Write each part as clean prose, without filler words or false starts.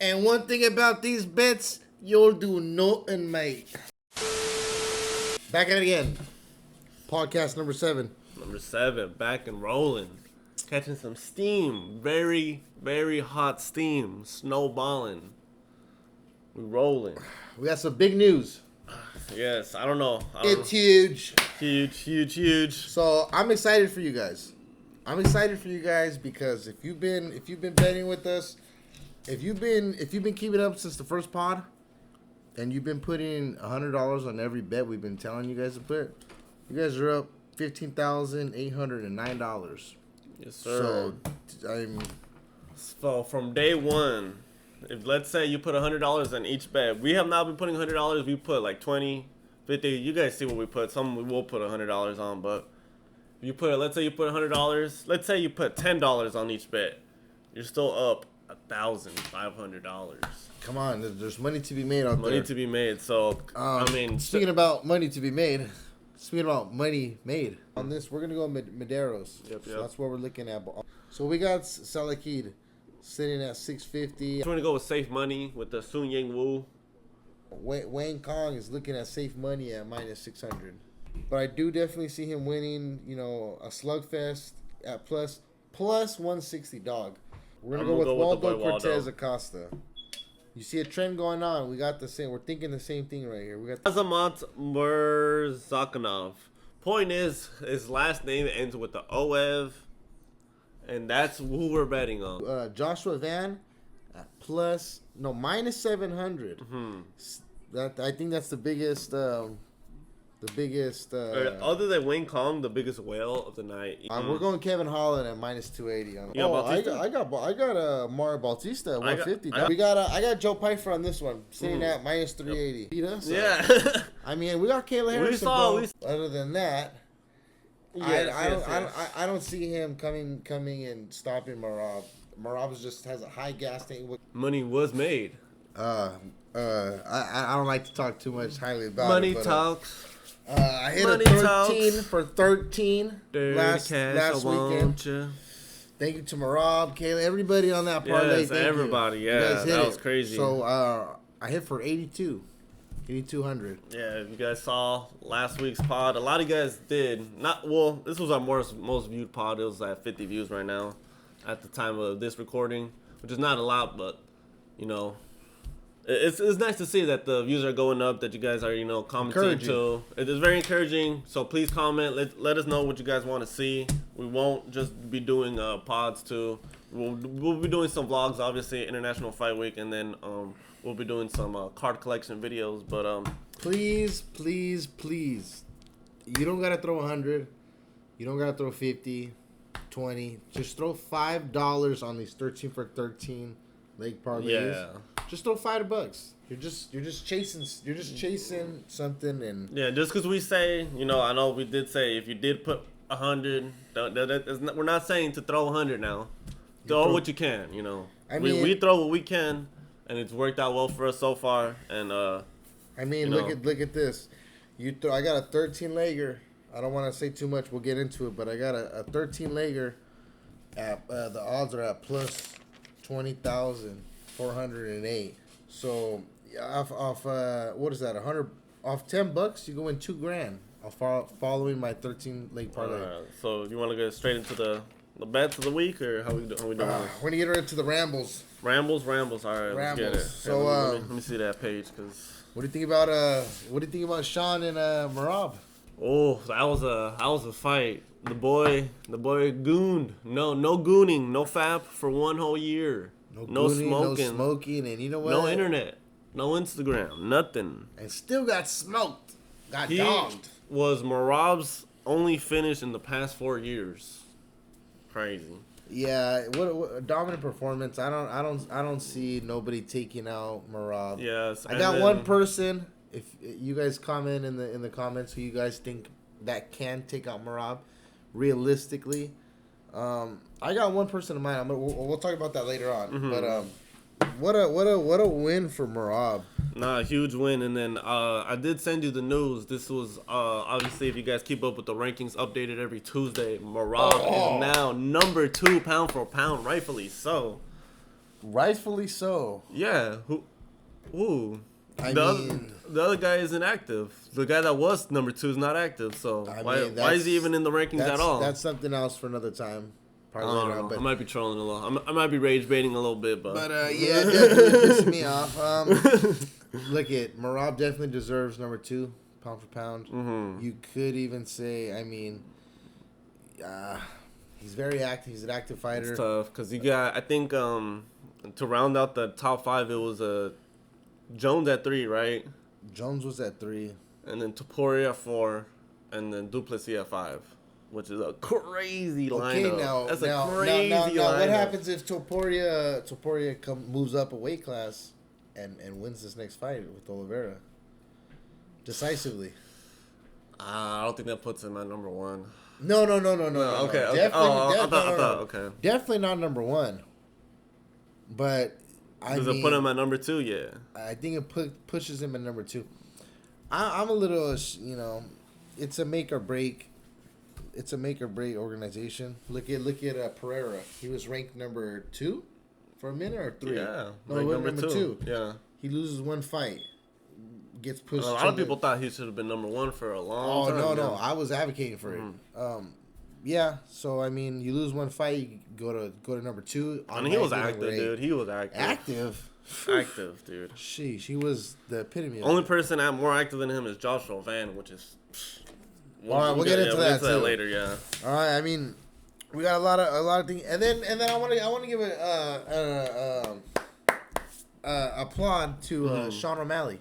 And one thing about these bets, you'll do nothing, mate. Back at it again. Podcast number 7. Number 7, back and rolling. Catching some steam. Very, very hot steam. Snowballing. We rolling. We got some big news. Yes, I don't know. It's huge. Huge. So I'm excited for you guys. Because if you've been betting with us, if you've been keeping up since the first pod, and you've been putting $100 on every bet we've been telling you guys to put, you guys are up $15,809. Yes, sir. So from day one, if let's say you put $100 on each bet, we have now been putting $100. We put like 20, 50. You guys see what we put. Some we will put $100 on, but if you put, let's say you put $100. Let's say you put $10 on each bet. You're still up $1,500. Come on, there's money to be made out there. Money to be made. So I mean, speaking about money to be made. Speaking about money made on this, we're gonna go Maderos. Yep. So that's what we're looking at. So we got Salakid sitting at 650. We're gonna go with safe money with the Sun Yang Wu. Wayne Kong is looking at safe money at minus 600. But I do definitely see him winning. You know, a slugfest at plus 160 dog. We're gonna go with Waldo Cortez Acosta. You see a trend going on. We got the same. We're thinking the same thing right here. We got Azamat Murzakanov. Point is, his last name ends with the OEV, and that's who we're betting on. Joshua Van at minus 700. Mm-hmm. That I think that's the biggest. Other than Wayne Kong, the biggest whale of the night. We're going Kevin Holland at minus 280. I got Mario Bautista at 150. I got Joe Pfeiffer on this one, sitting at minus 380. Yep. So, yeah. I mean, we got Kayla Harrison. Other than that, I don't see him coming and stopping Merab. Merab just has a high gas tank. Money was made. I don't like to talk too much highly about money it. Money talks. I hit a 13 for 13 last weekend. Thank you to Merab, Kayla, everybody on that parlay. Yes, everybody. You. Yeah, that was crazy. So I hit for 8,200. Yeah, if you guys saw last week's pod, a lot of you guys did. This was our most viewed pod. It was at 50 views right now at the time of this recording, which is not a lot, but you know. It's nice to see that the views are going up, that you guys are, commenting too. It is very encouraging. So please comment. Let us know what you guys want to see. We won't just be doing pods too. We'll be doing some vlogs, obviously, International Fight Week, and then we'll be doing some card collection videos. But please, you don't gotta throw 100. You don't gotta throw 50, 20. Just throw $5 on these 13 for 13 leg parlays. Yeah. Just throw $5. You're just chasing something, and just because we say, I know we did say if you did put 100, we're not saying to throw 100 now. Throw what you can, I mean, we throw what we can, and it's worked out well for us so far. And look at this. I got a 13 legger. I don't want to say too much. We'll get into it, but I got a 13 legger. At the odds are at plus 20,408. So off what is that? 100 off $10. You go in $2,000. Following my 13 leg parlay. So you want to go straight into the bets of the week, or how we doing? We're gonna get into the rambles. Rambles. All right, let's get it. So let me see that page, cause. What do you think about Sean and Merab? Oh, that was a fight. The boy gooned. No gooning, no fap for one whole year. No smoking, and you know what? No internet, no Instagram, nothing. And still got smoked. Got dogged. Was Merab's only finish in the past 4 years. Crazy. Yeah, what a dominant performance. I don't see nobody taking out Merab. Yes, I got one person. If you guys comment in the comments who you guys think that can take out Merab, realistically, I got one person in mind. We'll talk about that later on. Mm-hmm. But what a win for Merab. Nah, huge win. And then I did send you the news. This was obviously, if you guys keep up with the rankings updated every Tuesday, Merab is now number 2 pound for pound, rightfully so. Rightfully so. Yeah. Ooh. I the mean, other guy isn't active. The guy that was number 2 is not active. So why is he even in the rankings at all? That's something else for another time. Probably I later don't on, know. I might be trolling a little. I might be rage baiting a little bit, but yeah, it definitely pissed me off. Look at Merab definitely deserves number 2, pound for pound. Mm-hmm. You could even say, I mean, he's very active. He's an active fighter. It's tough because you got. I think to round out the top 5, it was Jones at 3, right? Jones was at 3, and then Topuria at 4, and then Duplessis at 5. Which is a crazy lineup. Okay, now what happens if Topuria moves up a weight class and wins this next fight with Oliveira decisively? I don't think that puts him at number 1. No. Okay. Okay. Definitely not number 1. But does it put him at number 2? Yeah. I think it pushes him at number 2. I'm a little, it's a make or break. It's a make or break organization. Look at Pereira. He was ranked number 2 for a minute or 3. Yeah, no, number 2. Yeah, he loses one fight, gets pushed. A lot of people thought he should have been number 1 for a long time. Oh no, I was advocating for it. Yeah. So I mean, you lose one fight, you go to number 2. I mean, he was active, dude. He was active. Active, dude. Sheesh, he was the epitome. Only person more active than him is Joshua Van, which is. All right, we'll get into that later. Yeah. All right. I mean, we got a lot of things, and then I want to give applaud to Sean O'Malley.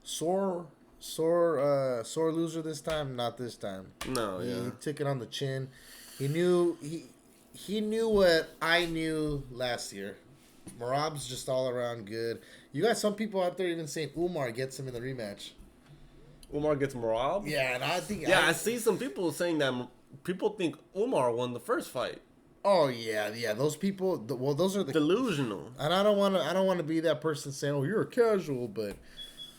Sore loser this time, not this time. No, he took it on the chin. He knew what I knew last year. Merab's just all around good. You got some people out there even saying Umar gets him in the rematch. Umar gets Merab? Yeah, and I think... Yeah, I see some people saying that people think Umar won the first fight. Oh, yeah. Those people... those are the... Delusional. And I don't want to be that person saying, oh, you're a casual, but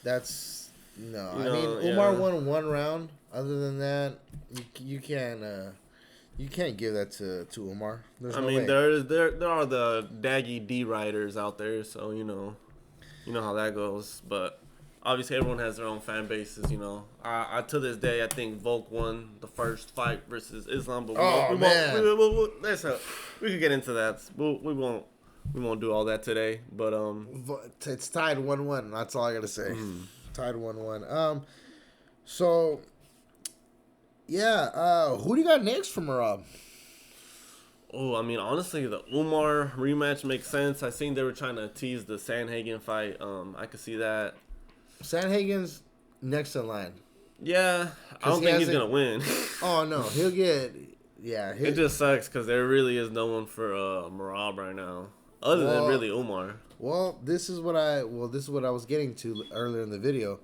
that's... No. Umar won one round. Other than that, you can't give that to Umar. There's no way. there are the daggy D riders out there, so you know how that goes, but... Obviously, everyone has their own fan bases, I to this day, I think Volk won the first fight versus Islam, but we could get into that. We won't do all that today, but it's tied 1-1. That's all I gotta say. Tied 1-1. So yeah, who do you got next for Merab? Oh, I mean, honestly, the Umar rematch makes sense. I seen they were trying to tease the Sandhagen fight. I could see that. Sandhagen's next in line. Yeah, I don't think he's going to win. Oh, no. He'll get... Yeah. It just sucks because there really is no one for Merab right now. Other than really Umar. Well, this is what I was getting to earlier in the video.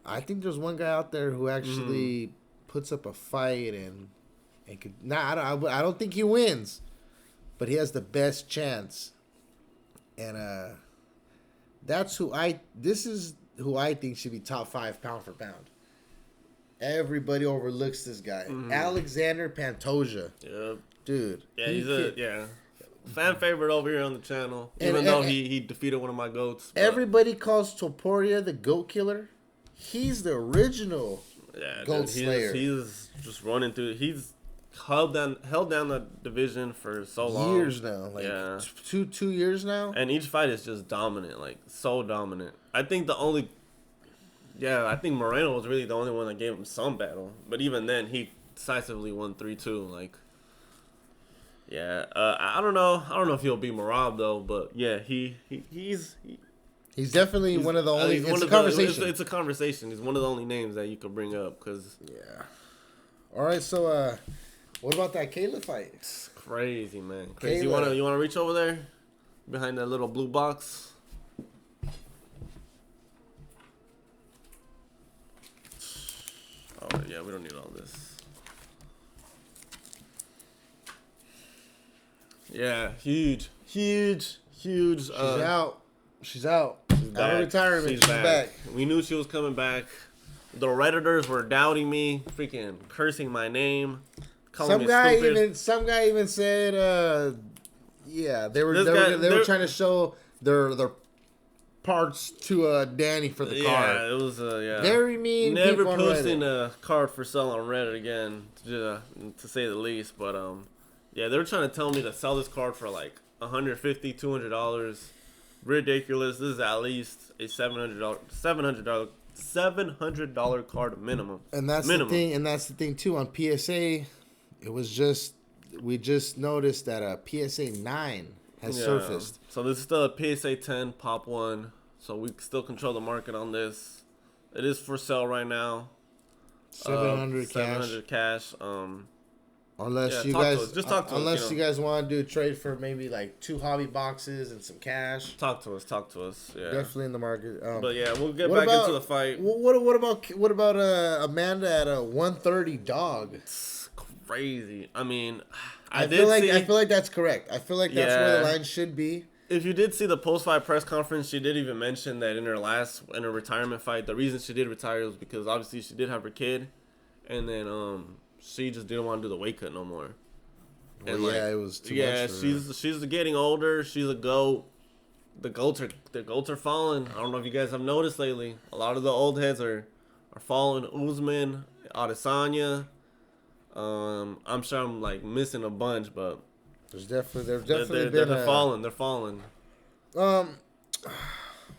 I think there's one guy out there who actually puts up a fight and could... I don't think he wins. But he has the best chance. And that's who I think should be top 5 pound for pound. Everybody overlooks this guy. Alexander Pantoja. Yep. Dude. Yeah, he's fan favorite over here on the channel. Even though he defeated one of my GOATs. But. Everybody calls Topuria the GOAT killer. He's the original GOAT slayer. He's just running through. He's held down the division for so long. Years now. Two years now. And each fight is just dominant. So dominant. I think Moreno was really the only one that gave him some battle. But even then, he decisively won 3-2. I don't know. I don't know if he'll be Merab though. But yeah, he's definitely one of the only. It's a conversation. It's a conversation. He's one of the only names that you could bring up because. Yeah. All right. So, what about that Kayla fight? It's crazy, man. Crazy. You wanna reach over there, behind that little blue box. Oh, yeah, we don't need all this. Yeah, huge. She's out. She's back. Out of retirement. She's back. We knew she was coming back. The Redditors were doubting me, freaking cursing my name, calling me stupid. Some guy even said, Yeah, they were trying to show their parts to Danny for the card. Yeah, it was very mean. Never posting a card for sale on Reddit again, to say the least. But yeah, they were trying to tell me to sell this card for like $150, $200. Ridiculous. This is at least a $700 card minimum. And that's the thing. And that's the thing too. On PSA, we just noticed that a PSA 9 has surfaced. So this is still a PSA 10 pop one. So we still control the market on this. It is for sale right now. 700 cash. Unless you guys you guys want to do a trade for maybe like 2 hobby boxes and some cash. Talk to us. Yeah. Definitely in the market. But yeah, we'll get back into the fight. What about Amanda at a 130 dog? It's crazy. I mean, I feel like that's correct. I feel like that's where the line should be. If you did see the post-fight press conference, she did even mention that in her retirement fight, the reason she did retire was because obviously she did have her kid, and then she just didn't want to do the weight cut no more. And it was too much for her. She's getting older. She's a GOAT. The goats are falling. I don't know if you guys have noticed lately. A lot of the old heads are falling. Usman, Adesanya. I'm sure I'm like missing a bunch, but there's definitely been they're falling. They're falling. What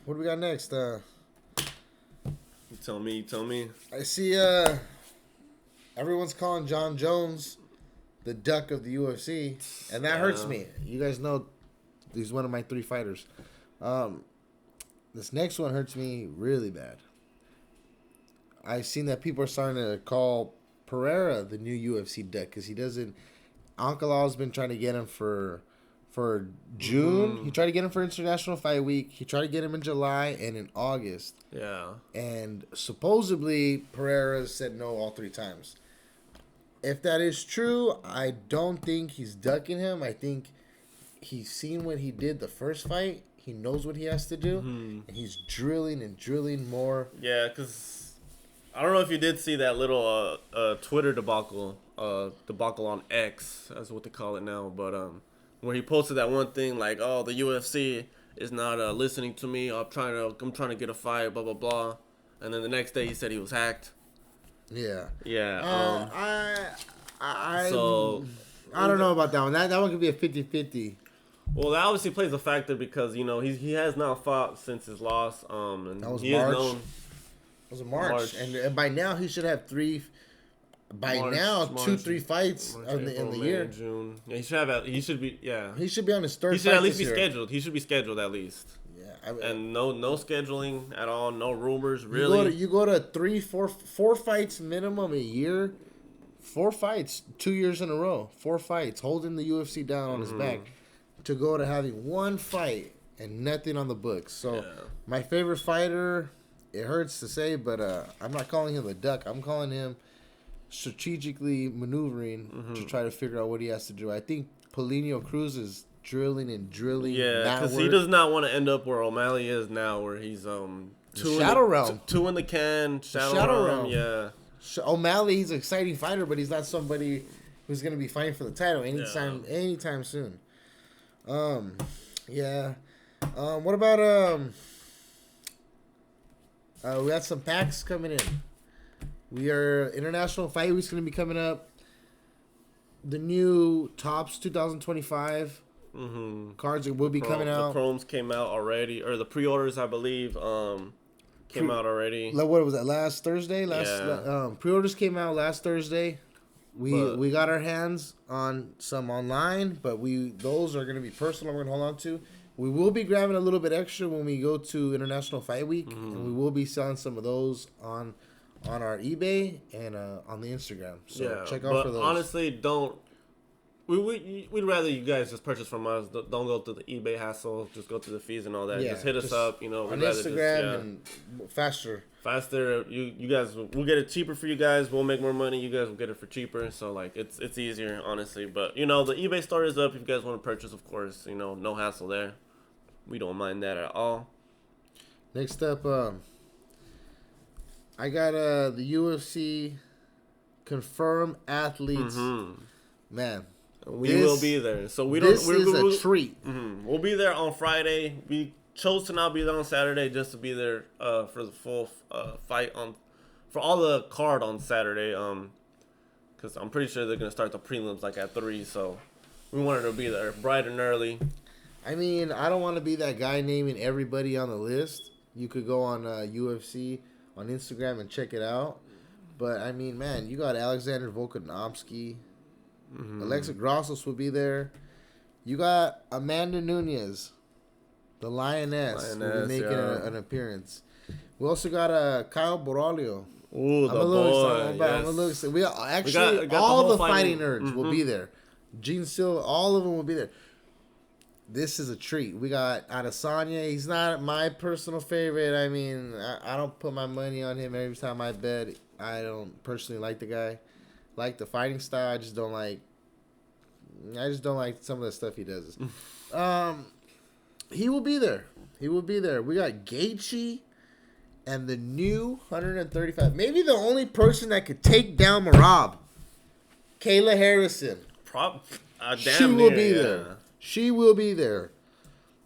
do we got next? You tell me. I see everyone's calling John Jones the duck of the UFC, and that hurts me. You guys know he's one of my 3 fighters. This next one hurts me really bad. I've seen that people are starting to call Pereira the new UFC duck because he doesn't. Ankala's been trying to get him for June. He tried to get him for International Fight Week. He tried to get him in July and in August. Yeah. And supposedly Pereira said no all 3 times. If that is true, I don't think he's ducking him. I think he's seen what he did the first fight. He knows what he has to do, and he's drilling more. Yeah, because I don't know if you did see that little Twitter debacle on X, that's what they call it now, but where he posted that one thing like, oh, the UFC is not listening to me. I'm trying to get a fight, blah blah blah, and then the next day he said he was hacked. Yeah. Yeah. I don't know about that one. That one could be a 50-50. Well, that obviously plays a factor because he has not fought since his loss. And that was he March. Is known. It was March, and by now he should have 3. By now, 2-3 fights in the year. June. Yeah, he should have. He should be. Yeah. He should be on his 3rd. He should at least be scheduled. He should be scheduled at least. Yeah. And no scheduling at all. No rumors. Really. You go to 4 fights minimum a year. 4 fights, 2 years in a row. 4 fights, holding the UFC down on his back. To go to having 1 fight and nothing on the books. So my favorite fighter, it hurts to say, but I'm not calling him the duck. I'm calling him strategically maneuvering to try to figure out what he has to do. I think Paulinho Cruz is drilling. Yeah, because he does not want to end up where O'Malley is now, where he's Shadow Realm. 2 in the can. Shadow Realm. Yeah. O'Malley, he's an exciting fighter, but he's not somebody who's going to be fighting for the title anytime soon. What about we got some packs coming in. International Fight Week's gonna be coming up. The new Tops 2025 cards will be coming out. The Chromes came out already, or the pre-orders, I believe, came out already. What was that? Last Thursday. Pre-orders came out last Thursday. We got our hands on some online, but those are going to be personal. We're going to hold on to. We will be grabbing a little bit extra when we go to International Fight Week, and we will be selling some of those on our eBay and on the Instagram. So check out for those. Honestly, we'd rather you guys just purchase from us. Don't go through the eBay hassle. Just go through the fees and all that. Just hit us up. On Instagram and faster. You guys, we'll get it cheaper for you guys. We'll make more money. You guys will get it for cheaper. So it's easier, honestly. But the eBay store is up. If you guys want to purchase, of course, no hassle there. We don't mind that at all. Next up, I got the UFC confirmed athletes. Man, We will be there. So we don't. This is a treat. Mm-hmm. We'll be there on Friday. We chose to not be there on Saturday just to be there for the full fight for all the card on Saturday. Because I'm pretty sure they're gonna start the prelims like at 3. So we wanted to be there bright and early. I mean, I don't want to be that guy naming everybody on the list. You could go on UFC on Instagram and check it out. But I mean, man, you got Alexander Volkanovski. Mm-hmm. Alexa Grassos will be there. You got Amanda Nunes, the Lioness will be making an appearance. We also got Kyle Borralho. Ooh, the boy. Yes. We got all the fighting nerds will be there. Gene Silva, all of them will be there. This is a treat. We got Adesanya. He's not my personal favorite. I mean, I don't put my money on him every time I bet. I don't personally like the guy. Like the fighting style. I just don't like some of the stuff he does. He will be there. We got Gaethje and the new 135. Maybe the only person that could take down Merab. Kayla Harrison. She will be there. She will be there.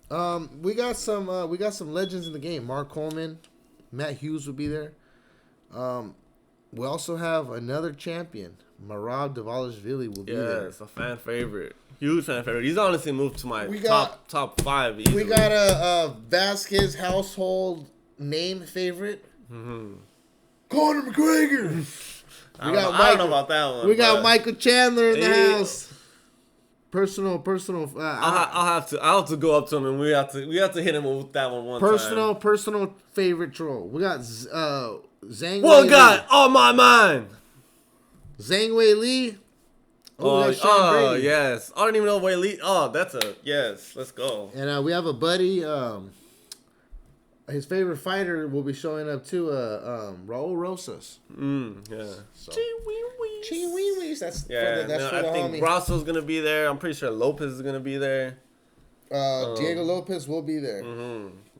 We got some legends in the game. Mark Coleman, Matt Hughes will be there. We also have another champion. Merab Dvalishvili will be there. Yeah, it's a fan favorite. Huge fan favorite. He's honestly moved to my top 5 easily. We got a Vasquez household name favorite. Mm-hmm. Conor McGregor. I don't know about that one. We got Michael Chandler in the house. Personal. I'll have to go up to him and we have to hit him with that one time. Personal favorite troll. We got Zhang. One guy on my mind. Zhang Wei Li. Yes. I don't even know Wei Li. Oh, yes. Let's go. And we have a buddy. His favorite fighter will be showing up too. Raul Rosas. Yeah. So. Chihuihuis. That's for the I think homie. Grasso's gonna be there. I'm pretty sure Lopez is gonna be there. Diego Lopez will be there.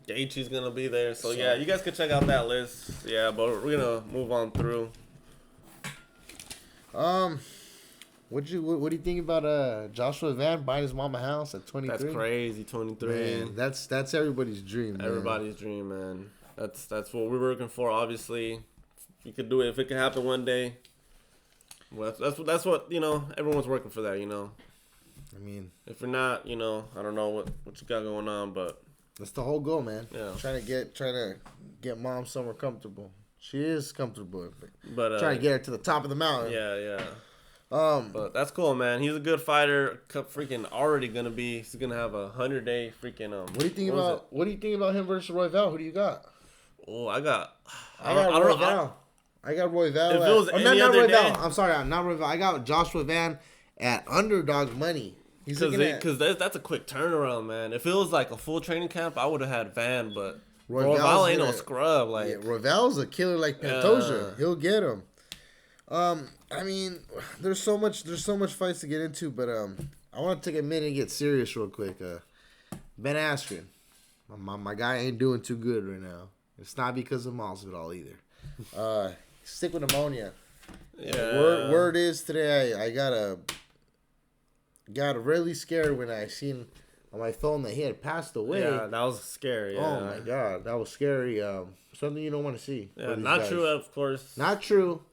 Gaethje's gonna be there. So yeah, you guys can check out that list. Yeah, but we're gonna move on through. What do you think about Joshua Van buying his mom a house at 23? That's crazy, 23. Man, that's everybody's dream. Man. Everybody's dream, man. That's what we're working for. Obviously, if you could do it, if it could happen one day. Well, that's what everyone's working for that. I mean, if you're not, I don't know what you got going on, but that's the whole goal, man. Yeah, trying to get mom somewhere comfortable. She is comfortable, but trying to get her to the top of the mountain. Yeah. But that's cool, man. He's a good fighter. Freaking already he's gonna have a 100-day freaking What do you think about him versus Royval? Who do you got? Oh, I got Royval. I got Royval. If it was any other day, I'm sorry, not Royval. I got Joshua Van at underdog money. Because that's a quick turnaround, man. If it was like a full training camp, I would have had Van, but Royval ain't no scrub. Like Royval's a killer like Pantoja. He'll get him. I mean, there's so much fights to get into, but I want to take a minute and get serious real quick. Ben Askren, my guy ain't doing too good right now. It's not because of Masvidal either. Sick with pneumonia. Yeah. Word is today I got really scared when I seen on my phone that he had passed away. Yeah, that was scary. Yeah. Oh my god, that was scary. Something you don't want to see. Yeah, not true, of course. Not true.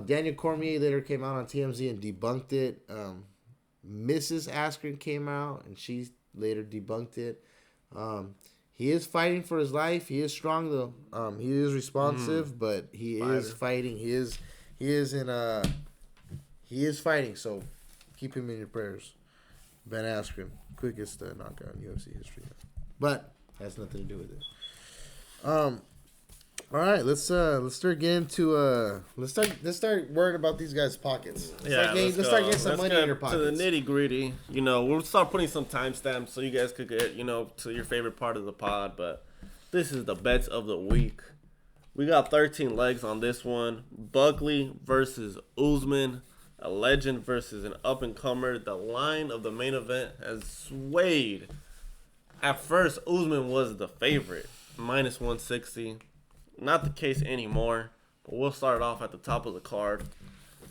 Daniel Cormier later came out on TMZ and debunked it. Mrs. Askren came out and she later debunked it. He is fighting for his life. He is strong though. He is responsive, but he is fighting. He is fighting. So keep him in your prayers. Ben Askren, quickest knockout in UFC history, but has nothing to do with it. All right, let's start getting to let's start worrying about these guys' pockets. Let's start getting some money in your pockets. To the nitty gritty, we'll start putting some timestamps so you guys could get to your favorite part of the pod. But this is the bets of the week. We got 13 legs on this one. Buckley versus Usman, a legend versus an up and comer. The line of the main event has swayed. At first, Usman was the favorite, minus 160. Not the case anymore, but we'll start off at the top of the card.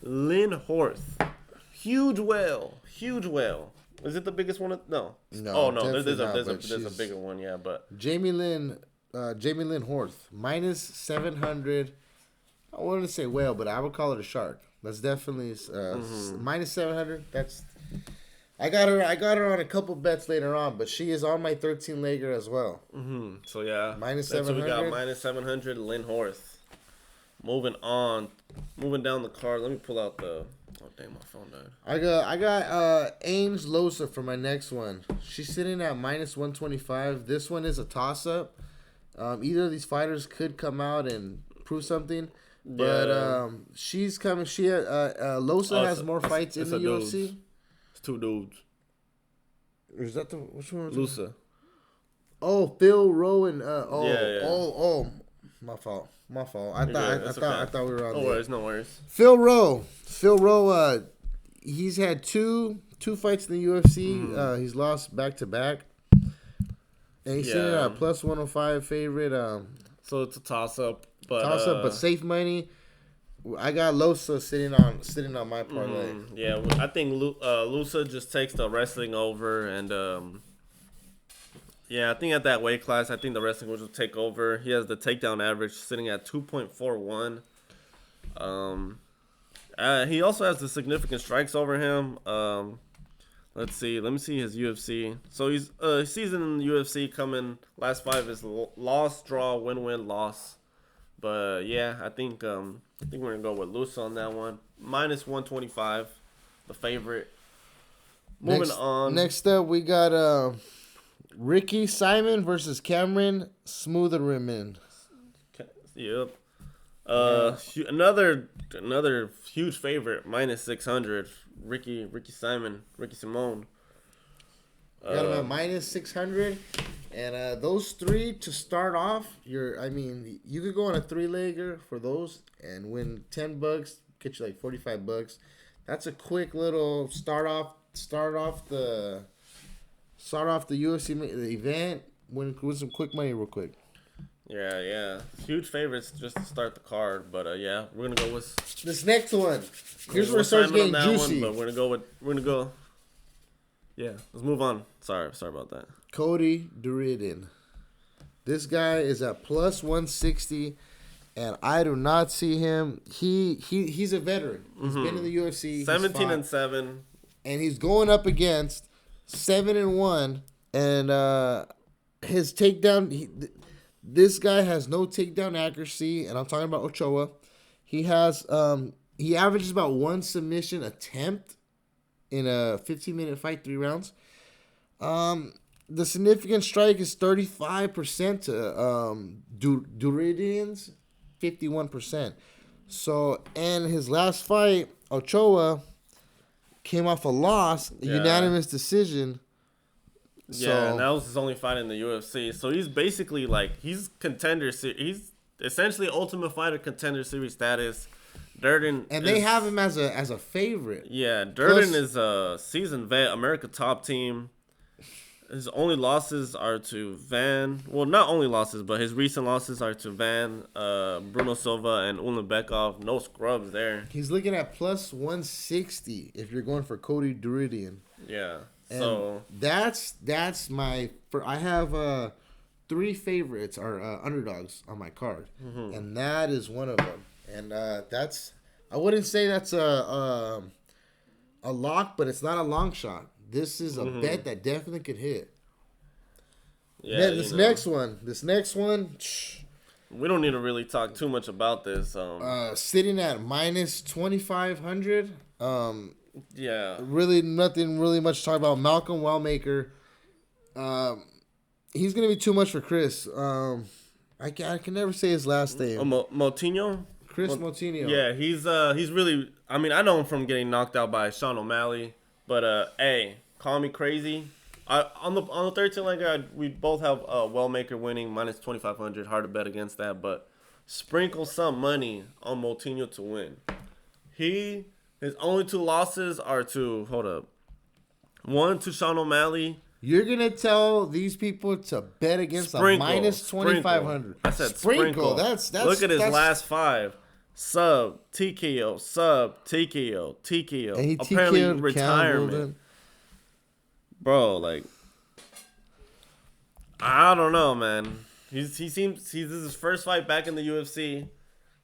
Lynn Horth, huge whale. Is it the biggest one? No. No. Oh no, there's a bigger one. Yeah, but Jamie Lynn Horth minus 700. I wouldn't say whale, but I would call it a shark. That's definitely minus 700. I got her on a couple bets later on, but she is on my 13-legger as well. Mm-hmm. So yeah, minus that's 700. What we got minus 700. Lynn Horth. Moving down the card. Let me pull out the. Oh dang, my phone died. I got Ames Losa for my next one. She's sitting at minus 125. This one is a toss up. Either of these fighters could come out and prove something. But she's coming. Losa has more fights in the UFC. Dudes. It's two dudes. Is that which one? Losa. Oh, Phil Rowe and my fault. I thought we were on. No worries. Phil Rowe. He's had two fights in the UFC. He's lost back to back. And he's sitting at a plus 105 favorite. So it's a toss up. But safe money. I got Losa sitting on my parlay. Yeah, I think Losa just takes the wrestling over, and I think at that weight class, I think the wrestling will just take over. He has the takedown average sitting at 2.41. He also has the significant strikes over him. Let's see. Let me see his UFC. So he's season in the UFC coming. Last 5 is loss, draw, win, loss. But yeah, I think we're gonna go with Lusa on that one. Minus 125, the favorite. Moving on. Next up, we got Ricky Simon versus Cameron Smootherman. Yep. Another huge favorite. Minus 600. Ricky Simone. Got him at minus 600. And those three to start off, you could go on a 3-legger for those and win $10, get you like $45. That's a quick little start off the UFC event, with some quick money real quick. Yeah. Huge favorites just to start the card, but we're gonna go with this next one. Here's where it starts getting juicy. But we're gonna go. Yeah, let's move on. Sorry about that. Cody Duridin. This guy is at plus 160, and I do not see him. He's a veteran. He's been in the UFC. 17-7, and he's going up against 7-1, and his takedown. This guy has no takedown accuracy, and I'm talking about Ochoa. He averages about 1 submission attempt in a 15-minute fight, 3 rounds. The significant strike is 35% to Duridian's 51%. So, and his last fight, Ochoa came off a loss, a unanimous decision. Yeah, and that was his only fight in the UFC. So he's basically he's contender. He's essentially Ultimate Fighter contender series status. Durden, and they have him as a favorite. Yeah, Durden is a seasoned vet, America top team. His only losses are to Van. Well, not only losses, but his recent losses are to Van, Bruno Silva, and Ulanbekov. No scrubs there. He's looking at plus 160 if you're going for Cody Duridian. Yeah. And so that's my. I have 3 favorites or underdogs on my card, and that is one of them. And that's. I wouldn't say that's a lock, but it's not a long shot. This is a bet that definitely could hit. Yeah. This next one. We don't need to really talk too much about this. Sitting at minus 2,500. Yeah. Really, nothing really much to talk about. Malcolm Wellmaker. He's gonna be too much for Chris. I can never say his last name. Moutinho. Chris Moutinho. Yeah, he's really. I mean, I know him from getting knocked out by Sean O'Malley. But hey, call me crazy. On the 13-legger, we both have Wellmaker winning minus 2,500. Hard to bet against that, but sprinkle some money on Moutinho to win. His only 2 losses are to one to Sean O'Malley. You're gonna tell these people to bet against a minus 2,500. I said sprinkle. That's look at his last 5. Sub, TKO, sub, TKO, TKO. And he Apparently TKO'd retirement. Bro, like, I don't know, man. This is his first fight back in the UFC.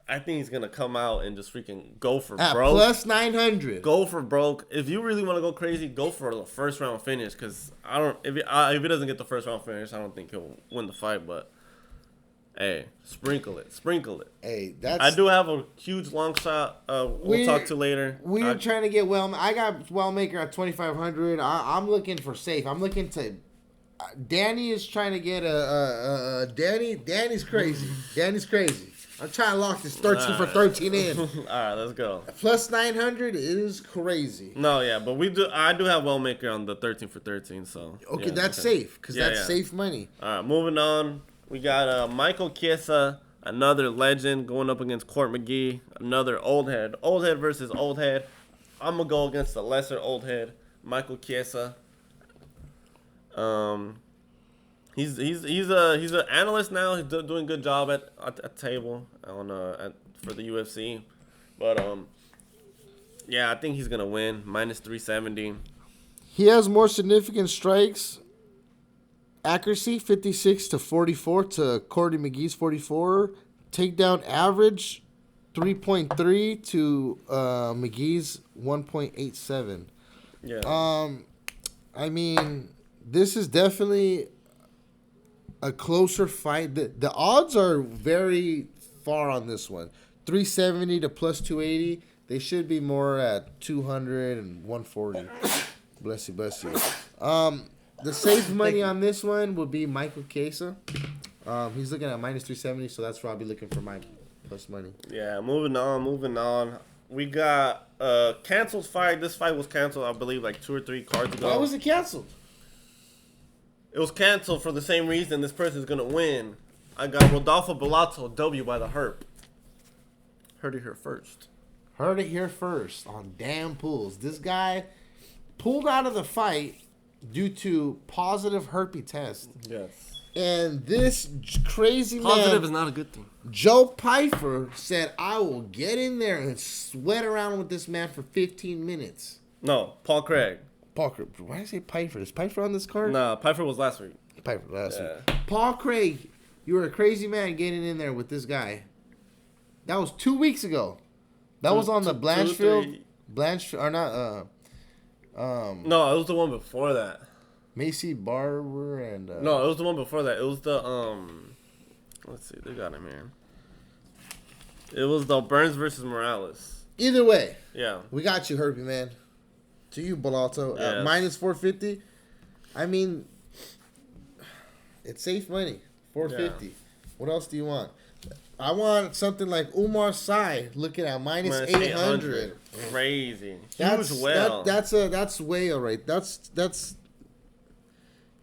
I think he's gonna come out and just freaking go for at broke. plus 900. Go for broke. If you really want to go crazy, go for the first round finish. Cause I don't. If he doesn't get the first round finish, I don't think he'll win the fight. But hey, sprinkle it. Hey, that's. I do have a huge long shot. We'll talk to later. We're trying to get I got Wellmaker at 2,500. I'm looking for safe. I'm looking to. Danny is trying to get Danny's crazy. Danny's crazy. I'm trying to lock this 13 for 13 in. All right, let's go. Plus 900 is crazy. No, yeah, but I do have Wellmaker on the 13 for 13, so. Okay, yeah, that's safe, because that's safe money. All right, moving on. We got Michael Chiesa, another legend, going up against Court McGee, another old head. Old head versus old head. I'm going to go against the lesser old head, Michael Chiesa. He's an analyst now. He's doing a good job at table for the UFC, but yeah, I think he's gonna win minus 370. He has more significant strikes. Accuracy 56 to 44 to Cordy McGee's 44. Takedown average 3.3 to McGee's 1.87. Yeah. I mean, this is definitely a closer fight. The odds are very far on this one. 370 to plus 280. They should be more at 200 and 140. Bless you. The safe money on this one would be Michael Chiesa. He's looking at minus 370, so that's where I'll be looking for my plus money. Yeah, moving on. We got canceled fight. This fight was canceled, I believe, like 2 or 3 cards ago. Why was it canceled? It was canceled for the same reason this person's going to win. I got Rodolfo Bellato W by the Herp. Heard it here first on Dampulls. This guy pulled out of the fight due to positive herpes test. Yes. And this crazy Positive man, is not a good thing. Joe Pyfer, said, I will get in there and sweat around with this man for 15 minutes. No, Paul Craig. Parker. Why did I say Pyfer? Is Pyfer on this card? Nah, Pyfer was last week. Pyfer last week. Paul Craig, you were a crazy man getting in there with this guy. That was 2 weeks ago. That was on the Blanchfield. Or not, no, it was the one before that. Macy Barber and... No, it was the one before that. It was the, let's see, they got him here. It was the Burns versus Morales. Either way. Yeah. We got you, Herpy, man. To you, Bellato. Yes. At minus 450. I mean, it's safe money. 450. Yeah. What else do you want? I want something like Umar Sy looking at minus 800. Crazy. That's huge whale. That's way all right. That's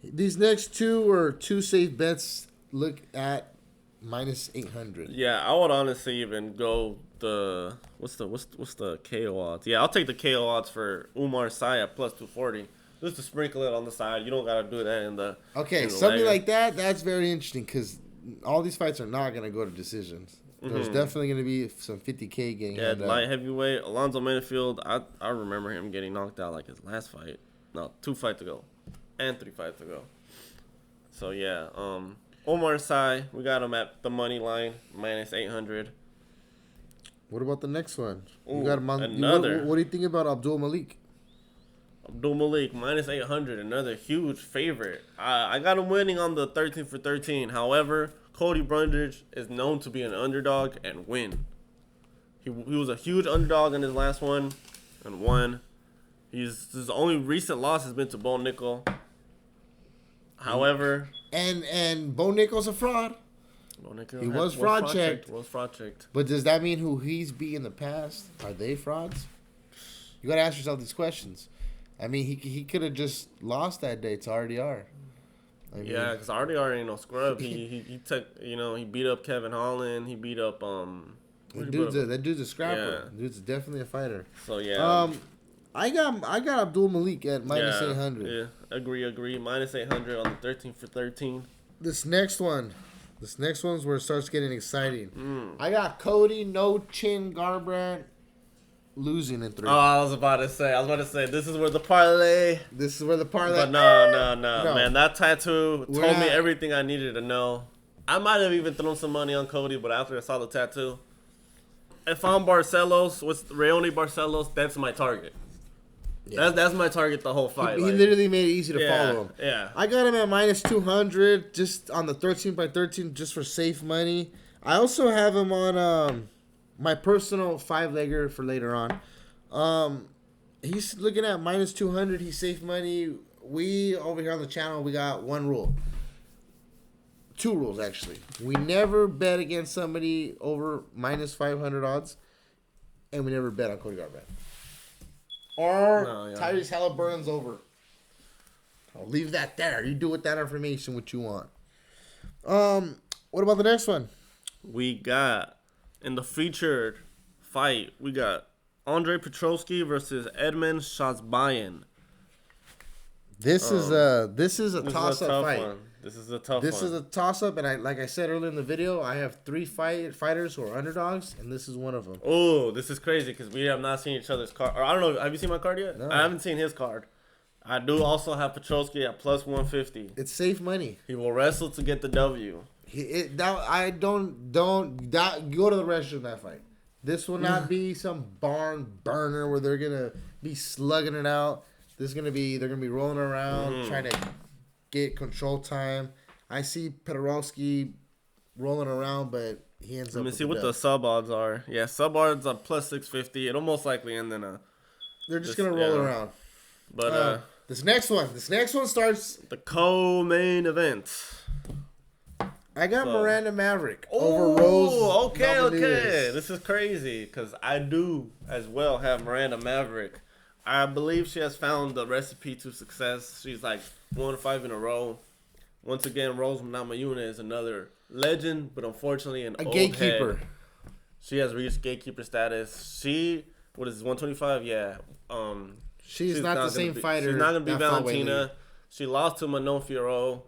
these next two are two safe bets. Look at minus 800. Yeah, I would honestly even go the what's the KO odds? Yeah, I'll take the KO odds for Umar Sy at plus 240. Just to sprinkle it on the side. You don't gotta do that in the something like that. That's very interesting because all these fights are not gonna go to decisions. There's definitely gonna be some 50K getting. Yeah, light heavyweight Alonzo Menifield. I remember him getting knocked out like his last fight. No, 2 fights ago, and 3 fights ago. So yeah, Omar Sy, we got him at the money line minus 800. What about the next one? Ooh, you got another. What do you think about Abdul Malik? Abdul Malik minus 800, another huge favorite. I got him winning on the 13 for 13. However, Cody Brundage is known to be an underdog and win. He was a huge underdog in his last one and won. His only recent loss has been to Bo Nickel. However, and Bo Nickel's a fraud. He was fraud checked. But does that mean who he's beat in the past? Are they frauds? You got to ask yourself these questions. I mean, he could have just lost that day to RDR. Yeah, because RDR ain't no scrub. He took, he beat up Kevin Holland. He beat up that dude's a scrapper. Yeah. Dude's definitely a fighter. So yeah. I got Abdul Malik at minus 800. Yeah, agree. Minus 800 on the 13 for 13. This next one, This next one's where it starts getting exciting. I got Cody No Chin Garbrandt losing in 3. Oh, I was about to say, this is where the parlay. But no, man. That tattoo told me everything I needed to know. I might have even thrown some money on Cody, but after I saw the tattoo, if I'm Barcelos, with Raoni Barcelos, that's my target. Yeah. That's my target the whole fight. He literally made it easy to follow him. Yeah. I got him at minus 200 just on the 13x13 just for safe money. I also have him on my personal 5-legger for later on. He's looking at minus 200. He's safe money. We, over here on the channel, we got one rule. 2 rules, actually. We never bet against somebody over minus 500 odds. And we never bet on Cody Garbrandt. Or Tyrese Halliburton's over. I'll leave that there. You do with that information what you want. What about the next one? We got, in the featured fight, we got Andre Petroski versus Edmund Shazbayan. This is a toss-up fight. This is a tough one. This is a toss-up, and like I said earlier in the video, I have 3 fighters who are underdogs, and this is one of them. Oh, this is crazy because we have not seen each other's card. Or I don't know. Have you seen my card yet? No. I haven't seen his card. I do also have Petroski at plus 150. It's safe money. He will wrestle to get the W. Don't go to the rest of that fight. This will not be some barn burner where they're gonna be slugging it out. They're gonna be rolling around trying to get control time. I see Pereira rolling around, but he ends up. Let me see what the sub odds are. Yeah, sub odds are plus 650. It'll most likely end in a. They're just gonna roll around. But this next one starts the co-main event. I got Miranda Maverick over Rose. Okay. This is crazy because I do as well have Miranda Maverick. I believe she has found the recipe to success. She's like 1-5 in a row. Once again, Rose Namajunas is another legend, but unfortunately a gatekeeper. Head. She has reached gatekeeper status. What is this, 125? Yeah. She's not the same fighter. She's not gonna be Valentina. She lost to Manon Fiorot.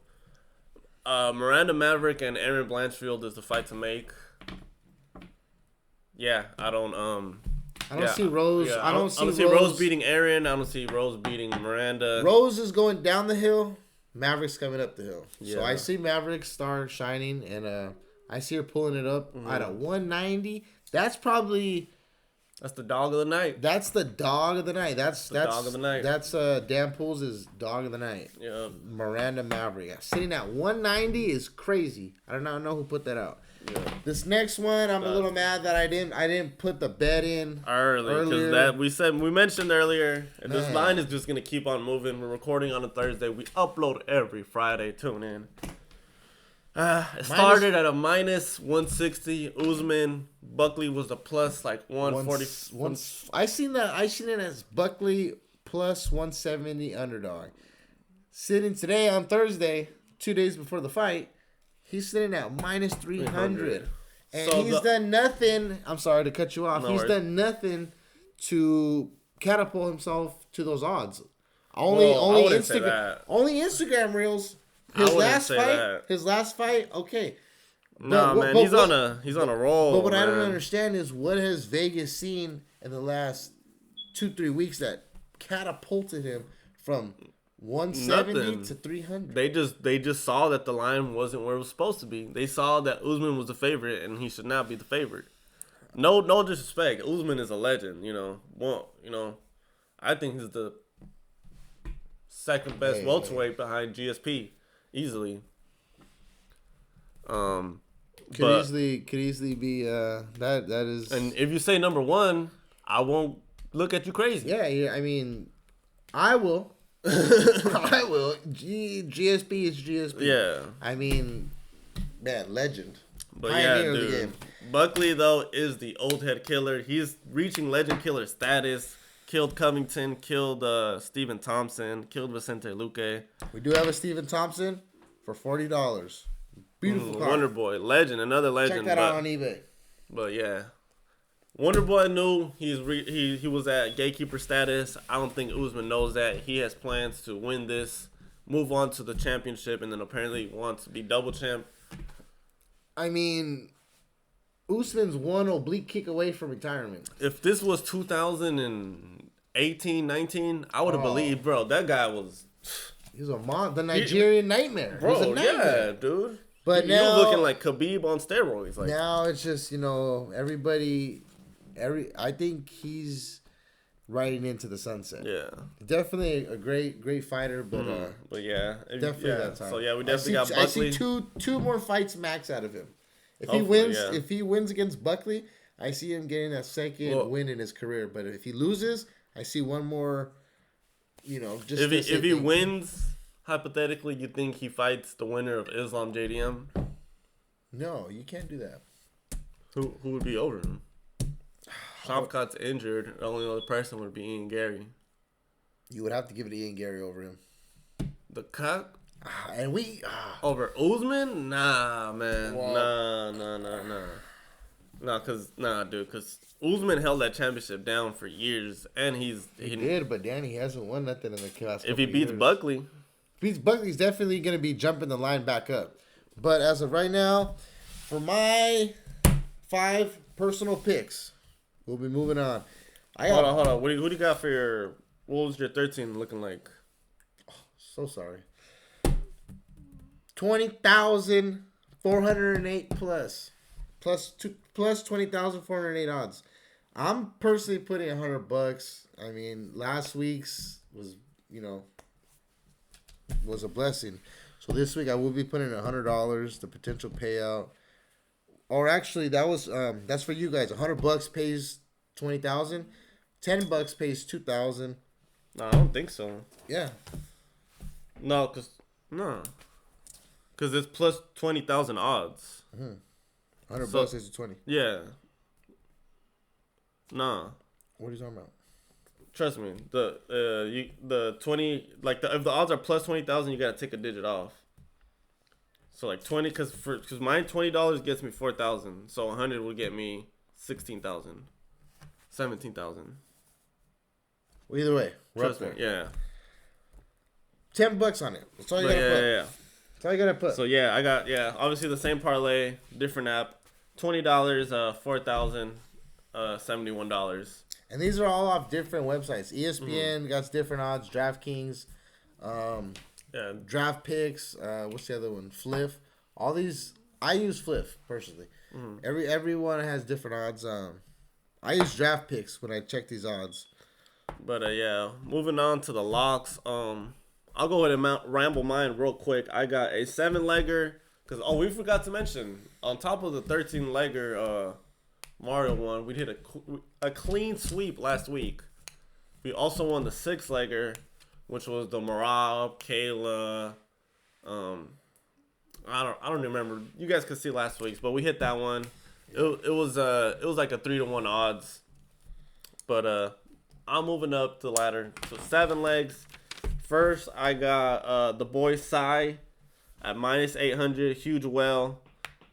Miranda Maverick and Erin Blanchfield is the fight to make. Yeah, I don't see Rose. Yeah, I don't see Rose beating Erin. I don't see Rose beating Miranda. Rose is going down the hill. Maverick's coming up the hill. Yeah. So I see Maverick star shining, and I see her pulling it up at a 190. That's the dog of the night. That's the dog of the night. That's dog of the night. That's Dampulls' dog of the night. Yeah. Miranda Maverick. Sitting at 190 is crazy. I do not know who put that out. Yeah. This next one, I'm a little mad that I didn't put the bet in earlier. Because we mentioned earlier, and this line is just gonna keep on moving. We're recording on a Thursday. We upload every Friday. Tune in. It started at a minus 160. Usman, Buckley was a plus like 140. I seen it as Buckley plus 170 underdog. Sitting today on Thursday, 2 days before the fight, he's sitting at minus 300. And so he's done nothing. I'm sorry to cut you off. He's done nothing to catapult himself to those odds. Only Instagram reels. His last fight, okay. He's on a roll. But what I don't understand is what has Vegas seen in the last 2-3 weeks that catapulted him from 170 to 300. They just saw that the line wasn't where it was supposed to be. They saw that Usman was the favorite and he should not be the favorite. No disrespect. Usman is a legend, I think he's the second best welterweight behind GSP. Easily. Could easily be that is. And if you say number one, I won't look at you crazy. Yeah. I mean, I will. I will. GSP is GSP. Yeah. I mean, man, legend. But dude. Buckley though is the old head killer. He's reaching legend killer status. Killed Covington, killed Stephen Thompson, killed Vicente Luque. We do have a Stephen Thompson for $40. Beautiful car. Wonder Boy, legend, another legend. Check that out on eBay. But yeah, Wonder Boy knew he was at gatekeeper status. I don't think Usman knows that. He has plans to win this, move on to the championship, and then apparently wants to be double champ. I mean, Usman's one oblique kick away from retirement. If this was 2018, 19, I would have believed, bro. That guy was. He was the Nigerian nightmare. Bro, he was a nightmare. Yeah, dude. But he now was looking like Khabib on steroids. Like now it's just everybody. I think he's riding into the sunset. Yeah, definitely a great fighter, but yeah, definitely that time. So yeah, we definitely got Buckley. I see two more fights max out of him. If he wins against Buckley, I see him getting that second win in his career. But if he loses, I see one more. Just if he wins, hypothetically, you think he fights the winner of Islam JDM? No, you can't do that. Who would be over him? Shavkat's injured. The only other person would be Ian Gary. You would have to give it to Ian Gary over him. The cut? And over Usman? Nah, man. Well, Nah, because Usman held that championship down for years, and he did, but Danny hasn't won nothing in the last if he beats Buckley. He's definitely going to be jumping the line back up. But as of right now, for my 5 personal picks, we'll be moving on. Hold on. Who do you got for your... What was your 13 looking like? Oh, so sorry. 20,408 plus 20,408 odds. I'm personally putting $100. I mean, last week's was a blessing. So this week I will be putting $100, the potential payout. Or actually, that's for you guys. $100 pays 20,000. $10 pays 2,000. No, I don't think so. Yeah. No, because it's plus 20,000 odds. $100 is 20. Yeah. Nah. What are you talking about? Trust me, the 20 if the odds are plus 20,000, you gotta take a digit off. So like 20, because mine $20 gets me 4,000, so 100 will get me 16,000, 17,000. Well, either way, trust me, yeah. $10 on it. That's all you gotta put. Yeah. That's all you gotta put. So yeah, I got obviously the same parlay, different app. $20, 4,000, $71. And these are all off different websites. ESPN got different odds. DraftKings, Draft Picks. What's the other one? Fliff. All these. I use Fliff personally. Everyone has different odds. I use Draft Picks when I check these odds. But moving on to the locks. I'll go ahead and ramble mine real quick. I got a 7-legger. Because we forgot to mention, on top of the 13-legger Mario one, we hit a clean sweep last week. We also won the 6-legger, which was the Merab, Kayla. I don't remember. You guys could see last week's, but we hit that one. It was like a 3-1 odds. But I'm moving up the ladder. So 7 legs. First, I got the boy Sai at minus 800. Huge well,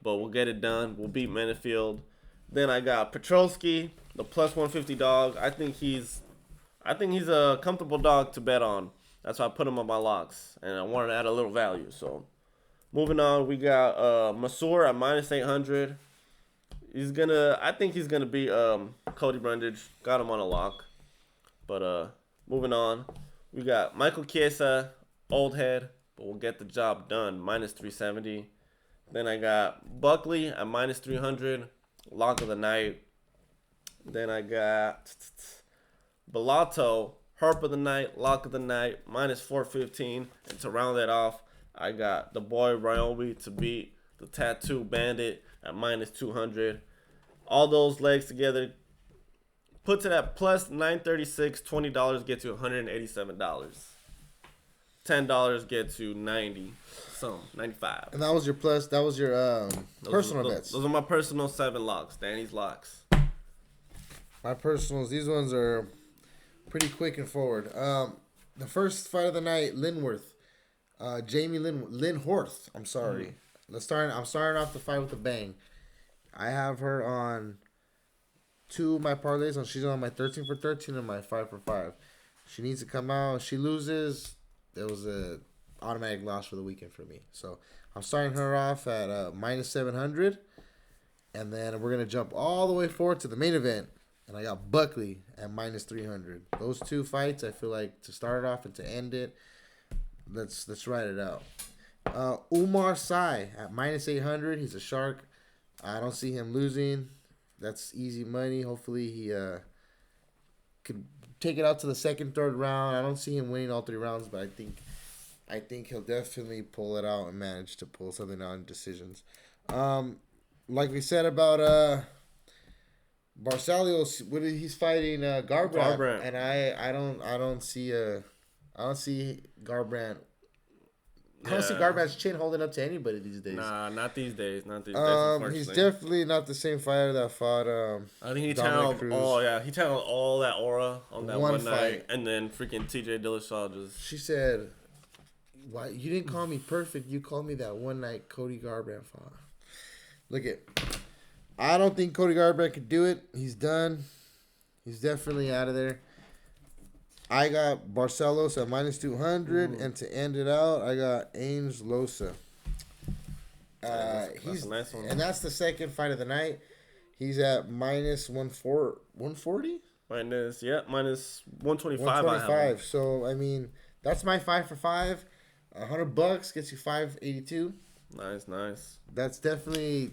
but we'll get it done. We'll beat Menifield. Then I got Petrosky, the plus 150 dog. I think he's a comfortable dog to bet on. That's why I put him on my locks, and I wanted to add a little value. So, moving on, we got Masur at minus 800. I think he's gonna be Cody Brundage. Got him on a lock. But moving on, we got Michael Chiesa, old head, but we'll get the job done. Minus 370. Then I got Buckley at minus 300. Lock of the night. Then I got Bellato, Herp of the night, lock of the night, minus 415. And to round that off, I got the boy Ryobi to beat the Tattoo Bandit at minus 200. All those legs together puts it at plus 936. $20 gets you $187. $10 gets you 90. So 95. And that was your personal bets. Those are my personal 7 locks. Danny's locks. My personals. These ones are pretty quick and forward. The first fight of the night, Jamie Linhorth. I'm sorry. I'm starting off the fight with a bang. I have her on 2 of my parlays. She's on my 13 for 13 and my 5 for 5. She needs to come out. She loses. There was a automatic loss for the weekend for me. So I'm starting her off at minus 700. And then we're going to jump all the way forward to the main event. And I got Buckley at minus 300. Those two fights, I feel like, to start it off and to end it, let's ride it out. Umar Sy at minus 800. He's a shark. I don't see him losing. That's easy money. Hopefully he could take it out to the second, third round. I don't see him winning all 3 rounds, but I think he'll definitely pull it out and manage to pull something out in decisions. Like we said about Barcelios, he's fighting Garbrandt, and I don't see Garbrandt. I don't see Garbrandt's chin holding up to anybody these days. Nah, not these days. He's definitely not the same fighter that fought. I think he channeled all that aura on that one night, and then freaking TJ Dillashaw just. She said, "Why you didn't call me perfect? You called me that one night Cody Garbrandt fought." Look at. I don't think Cody Garbrandt could do it. He's done. He's definitely out of there. I got Barcelos at minus 200, and to end it out, I got Ames Losa. He's a nice one. And that's the second fight of the night. He's at minus 140. Minus 125. 125. So I mean, that's my 5 for 5. $100 gets you 582. Nice. That's definitely.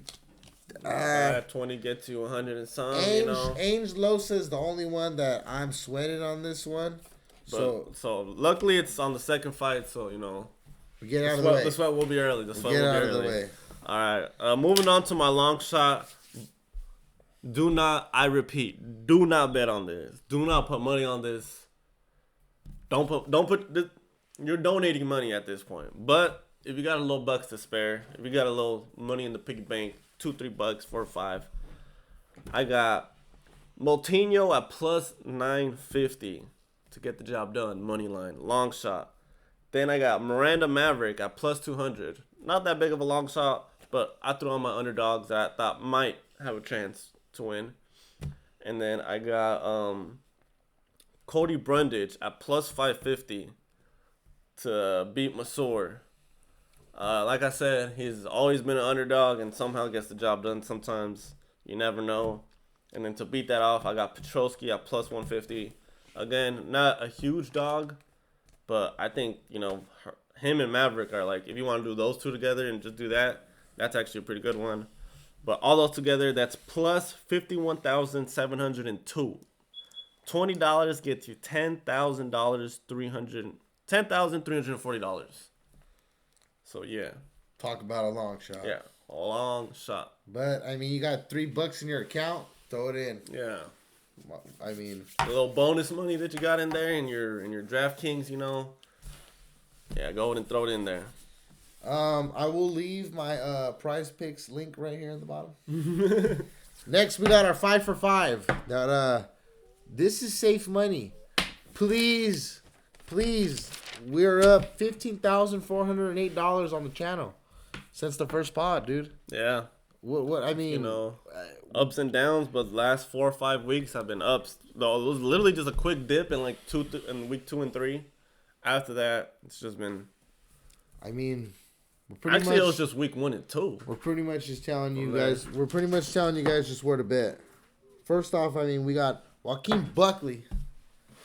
20 gets you 100 and some. Ames Losa is the only one that I'm sweating on this one. So luckily it's on the second fight. So we get out of the way. The sweat will be early. The sweat will be get out early. of the way. All right. Moving on to my long shot. I repeat, do not bet on this. Do not put money on this. Don't put this. You're donating money at this point. But if you got a little bucks to spare, if you got a little money in the piggy bank, $2-3, $4 or $5. I got Moutinho at plus 950 to get the job done. Money line, long shot. Then I got Miranda Maverick at plus 200. Not that big of a long shot, but I threw on my underdogs that I thought might have a chance to win. And then I got Cody Brundage at plus 550 to beat Mansoor. Like I said, he's always been an underdog and somehow gets the job done. Sometimes you never know. And then to beat that off, I got Petrosky at plus 150. Again, not a huge dog, but I think him and Maverick are like, if you want to do those two together and just do that, that's actually a pretty good one. But all those together, that's plus 51,702. $20 gets you $10,340. So, yeah. Talk about a long shot. Yeah, a long shot. But, I mean, you got $3 in your account. Throw it in. Yeah. I mean. A little bonus money that you got in there in your DraftKings, Yeah, go ahead and throw it in there. I will leave my Prize Picks link right here at the bottom. Next, we got our 5 for 5. This is safe money. Please. We're up $15,408 on the channel since the first pod, dude. Yeah. What I mean, ups and downs, but the last 4 or 5 weeks have been ups. Though it was literally just a quick dip in like in week 2 and 3. After that, it's just been. I mean, it was just week 1 and 2. We're pretty much just telling you guys. We're pretty much telling you guys just where to bet. First off, I mean, we got Joaquin Buckley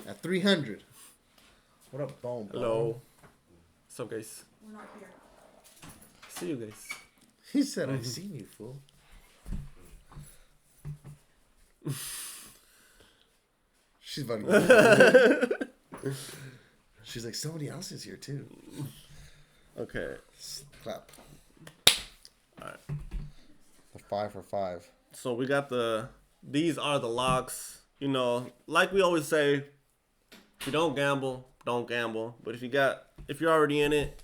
at 300. What up, Bone? Hello. What's up, guys? We're not here. See you guys. He said, "I've seen you, fool." She's funny. She's like, somebody else is here too. Okay. Clap. All right. The 5 for 5. So we got these are the locks. Like we always say, if you don't gamble, don't gamble. But if you're already in it,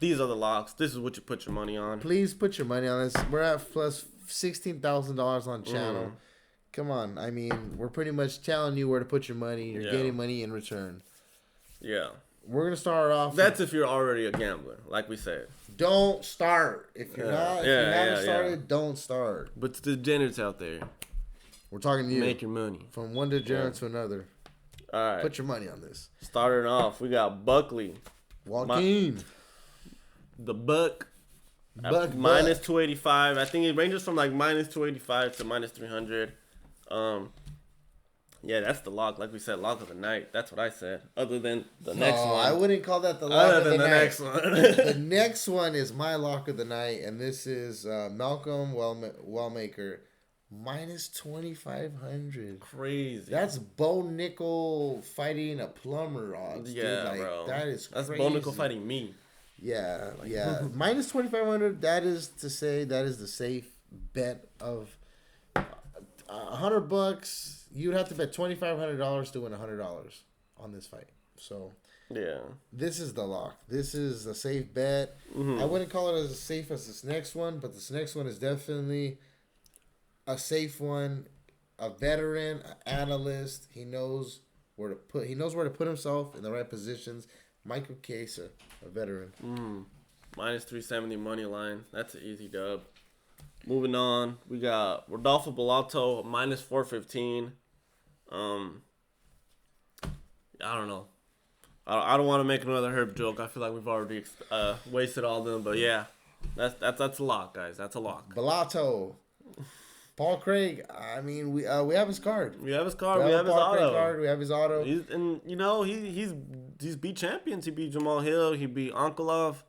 these are the locks. This is what you put your money on. Please put your money on this. We're at plus $16,000 on channel. Come on. I mean, we're pretty much telling you where to put your money. You're getting money in return. Yeah. We're going to start off. That's if you're already a gambler, like we said. Don't start. If you're not started, don't start. But to the degenerates out there. We're talking to you. Make your money. From one degenerate to another. All right. Put your money on this. Starting off, we got Buckley. Joaquin. the Buck. Minus 285. I think it ranges from like minus 285 to minus 300. Yeah, that's the lock. Like we said, lock of the night. That's what I said. Other than the next one. I wouldn't call that the lock of the night. Next one. The next one is my lock of the night, and this is Malcolm Wellmaker. Minus 2,500. Crazy. That's Bo Nickel fighting a plumber odds. Yeah, dude. Like, bro. That's crazy. Bo Nickel fighting me. Yeah. Minus 2,500. That is to say that is the safe bet of $100. You'd have to bet $2,500 to win $100 on this fight. So yeah, this is the lock. This is a safe bet. I wouldn't call it as safe as this next one, but this next one is definitely a safe one. A veteran, an analyst. He knows where to put. He knows where to put himself in the right positions. Michael Chiesa, a veteran. Minus 370 money line. That's an easy dub. Moving on, we got Rodolfo Bellato minus 415. I don't know. I don't want to make another Herb joke. I feel like we've already wasted all of them. But yeah, that's a lock, guys. That's a lock. Bellato. Paul Craig. I mean, we have his card. We have his card. We have his auto. Card. We have his auto. He's beat champions. He beat Jamal Hill. He beat Ankolov.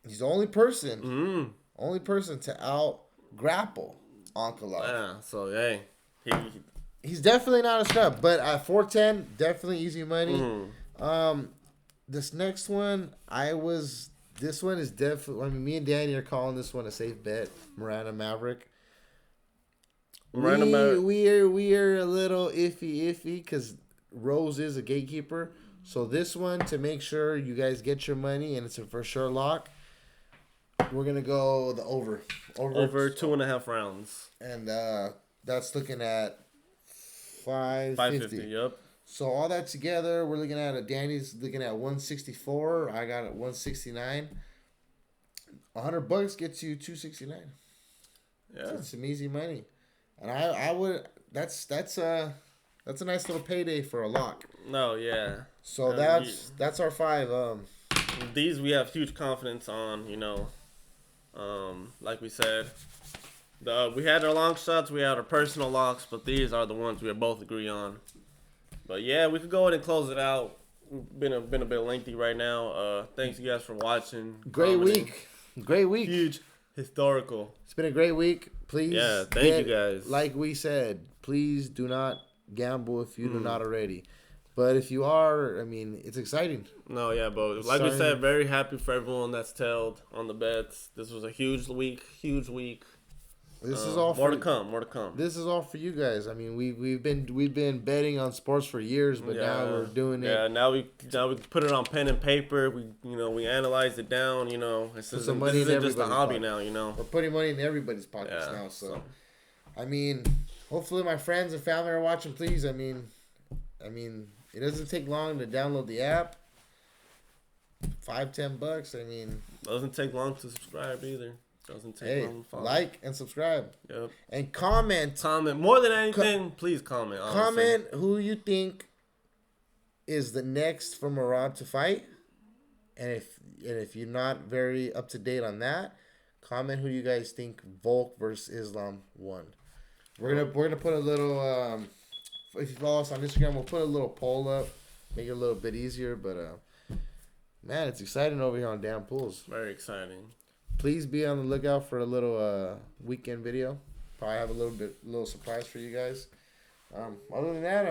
He's the only person. Only person to out grapple Ankolov. Yeah. So hey, he's definitely not a scrub, but at 410, definitely easy money. This next one, this one is definitely. I mean, me and Danny are calling this one a safe bet. Miranda Maverick. We are a little iffy because Rose is a gatekeeper. So this one, to make sure you guys get your money and it's a for sure lock, we're gonna go the over 2.5 rounds, and that's looking at 550. Yep. So all that together, we're looking at Danny's looking at 164. I got it 169. $100 gets you 269. Yeah, it's some easy money. And I would that's a nice little payday for a lock. No, yeah. So that's our 5. These we have huge confidence on. Like we said, we had our long shots, we had our personal locks, but these are the ones we both agree on. But yeah, we could go ahead and close it out. Been a bit lengthy right now. Thanks you guys for watching. Great week. Huge. Historical. It's been a great week. Please. Yeah, thank you guys. Like we said, please do not gamble if you do not already. But if you are, I mean, it's exciting. No, yeah, but like we said, very happy for everyone that's tailed on the bets. This was a huge week. This is all more to come. This is all for you guys. I mean, we've been betting on sports for years, but now we're doing it. Yeah, now we put it on pen and paper. We analyze it down. This isn't just a hobby now. We're putting money in everybody's pockets now. So, I mean, hopefully my friends and family are watching. Please, I mean, it doesn't take long to download the app. $5-10. I mean, doesn't take long to subscribe either. Doesn't take long to follow. Like and subscribe. Yep. And comment. More than anything, please comment. Honestly. Comment who you think is the next for Merab to fight. And if you're not very up to date on that, comment who you guys think Volk versus Islam won. We're gonna put a little if you follow us on Instagram, we'll put a little poll up, make it a little bit easier, but man, it's exciting over here on Dampulls. Very exciting. Please be on the lookout for a little weekend video. Probably have a little surprise for you guys. Other than that,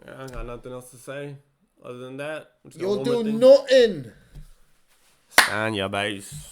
yeah, I got nothing else to say. Other than that, you'll do nothing. Stand your base.